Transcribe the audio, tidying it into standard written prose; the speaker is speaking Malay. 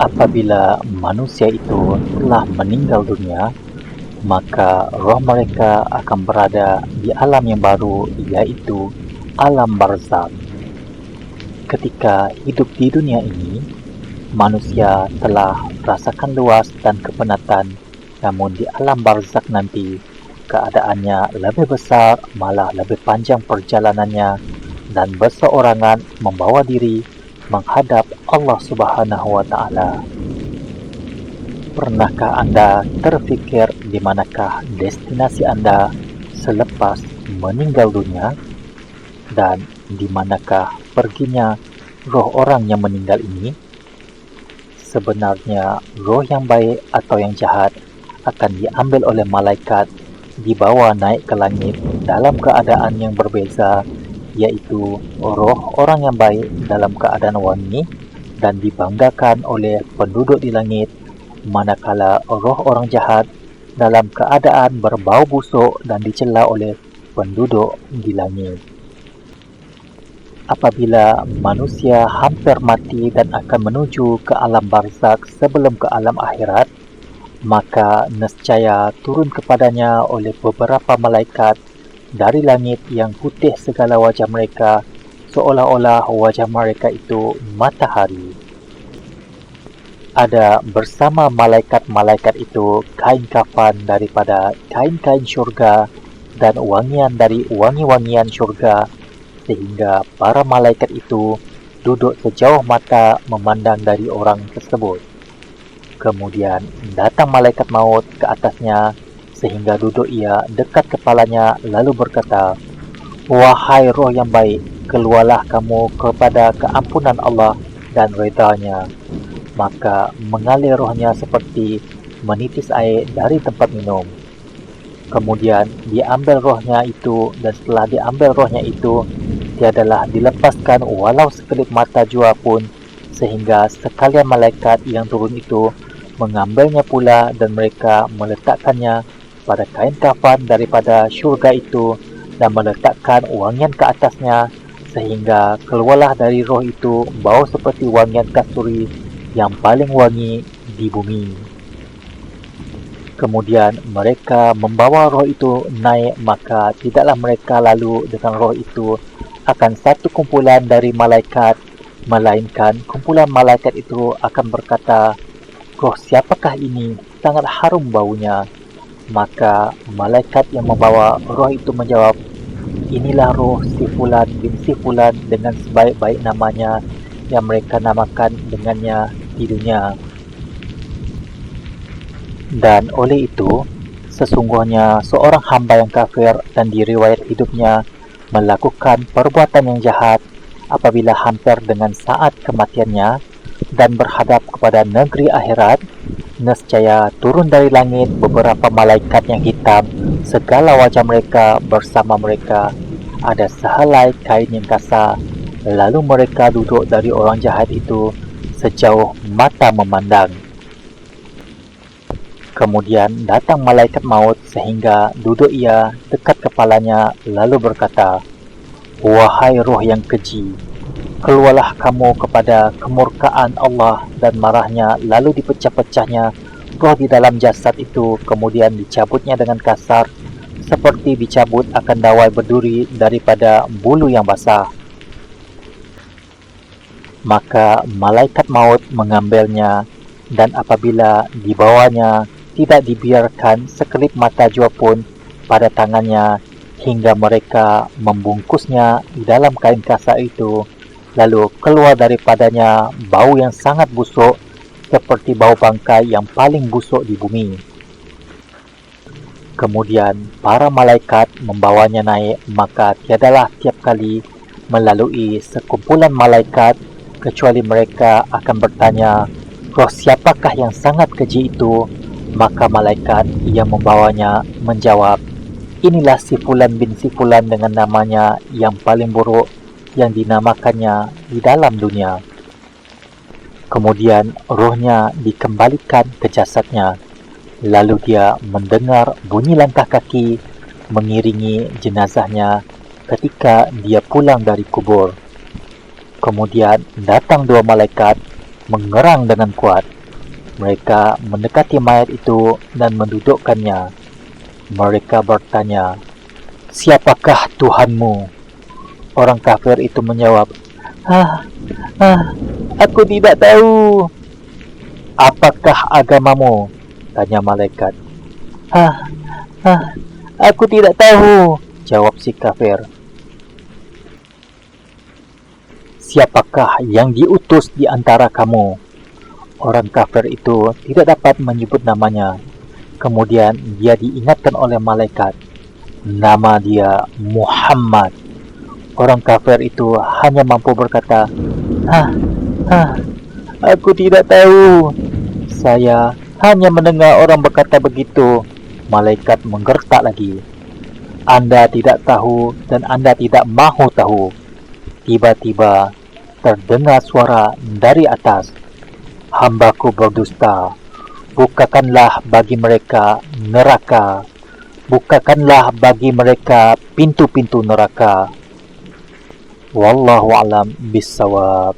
Apabila manusia itu telah meninggal dunia, maka roh mereka akan berada di alam yang baru, yaitu alam barzakh. Ketika hidup di dunia ini, manusia telah rasakan luas dan kepenatan, namun di alam barzakh nanti, keadaannya lebih besar, malah lebih panjang perjalanannya, dan berseorangan membawa diri menghadap Allah Subhanahu wa Ta'ala. Pernahkah Anda terfikir di manakah destinasi Anda selepas meninggal dunia? Dan di manakah perginya roh orang yang meninggal ini? Sebenarnya roh yang baik atau yang jahat akan diambil oleh malaikat, dibawa naik ke langit dalam keadaan yang berbeza, yaitu roh orang yang baik dalam keadaan wangi dan dibanggakan oleh penduduk di langit, manakala roh orang jahat dalam keadaan berbau busuk dan dicela oleh penduduk di langit. Apabila manusia hampir mati dan akan menuju ke alam barzakh sebelum ke alam akhirat, maka nescaya turun kepadanya oleh beberapa malaikat dari langit yang putih segala wajah mereka, seolah-olah wajah mereka itu matahari. Ada bersama malaikat-malaikat itu kain kafan daripada kain-kain syurga dan wangian dari wangi-wangian syurga, sehingga para malaikat itu duduk sejauh mata memandang dari orang tersebut. Kemudian datang malaikat maut ke atasnya, sehingga duduk ia dekat kepalanya, lalu berkata, "Wahai roh yang baik, keluarlah kamu kepada keampunan Allah dan redanya." Maka mengalir rohnya seperti menitis air dari tempat minum. Kemudian diambil rohnya itu, dan setelah diambil rohnya itu, tiadalah dilepaskan walau sekelip mata jua pun, sehingga sekalian malaikat yang turun itu mengambilnya pula, dan mereka meletakkannya pada kain kafan daripada syurga itu dan meletakkan wangian ke atasnya, sehingga keluarlah dari roh itu bau seperti wangian kasturi yang paling wangi di bumi. Kemudian mereka membawa roh itu naik, maka tidaklah mereka lalu dengan roh itu akan satu kumpulan dari malaikat, melainkan kumpulan malaikat itu akan berkata, "Roh siapakah ini? Sangat harum baunya." Maka malaikat yang membawa roh itu menjawab, "Inilah roh si Fulan bin si Fulan dengan sebaik-baik namanya yang mereka namakan dengannya di dunia." Dan oleh itu, sesungguhnya seorang hamba yang kafir dan di riwayat hidupnya melakukan perbuatan yang jahat, apabila hampir dengan saat kematiannya dan berhadap kepada negeri akhirat, nescaya turun dari langit beberapa malaikat yang hitam, segala wajah mereka bersama mereka ada sehelai kain yang kasar, lalu mereka duduk dari orang jahat itu sejauh mata memandang. Kemudian datang malaikat maut, sehingga duduk ia dekat kepalanya, lalu berkata, "Wahai roh yang keji, keluarlah kamu kepada kemurkaan Allah dan marahnya." Lalu dipecah-pecahnya roh di dalam jasad itu, kemudian dicabutnya dengan kasar, seperti dicabut akan dawai berduri daripada bulu yang basah. Maka malaikat maut mengambilnya, dan apabila dibawanya, tidak dibiarkan sekelip mata jua pun pada tangannya, hingga mereka membungkusnya di dalam kain kasar itu, lalu keluar daripadanya bau yang sangat busuk, seperti bau bangkai yang paling busuk di bumi. Kemudian para malaikat membawanya naik, maka tiadalah tiap kali melalui sekumpulan malaikat, kecuali mereka akan bertanya, "Roh siapakah yang sangat keji itu?" Maka malaikat yang membawanya menjawab, "Inilah si Fulan bin si Fulan dengan namanya yang paling buruk yang dinamakannya di dalam dunia." Kemudian rohnya dikembalikan ke jasadnya, lalu dia mendengar bunyi langkah kaki mengiringi jenazahnya ketika dia pulang dari kubur. Kemudian datang dua malaikat mengerang dengan kuat, Mereka mendekati mayat itu dan mendudukkannya. Mereka bertanya, "Siapakah Tuhanmu?" Orang kafir itu menjawab, "Ah, aku tidak tahu." "Apakah agamamu?" tanya malaikat. "Ah, aku tidak tahu," jawab si kafir. "Siapakah yang diutus di antara kamu?" Orang kafir itu tidak dapat menyebut namanya. Kemudian dia diingatkan oleh malaikat. Nama dia Muhammad. Orang kafir itu hanya mampu berkata, "Ah, aku tidak tahu. Saya hanya mendengar orang berkata begitu." Malaikat menggertak lagi. "Anda tidak tahu dan Anda tidak mahu tahu." Tiba-tiba terdengar suara dari atas. "Hambaku berdusta, bukakanlah bagi mereka neraka. Bukakanlah bagi mereka pintu-pintu neraka." Wallahu a'lam bissawab.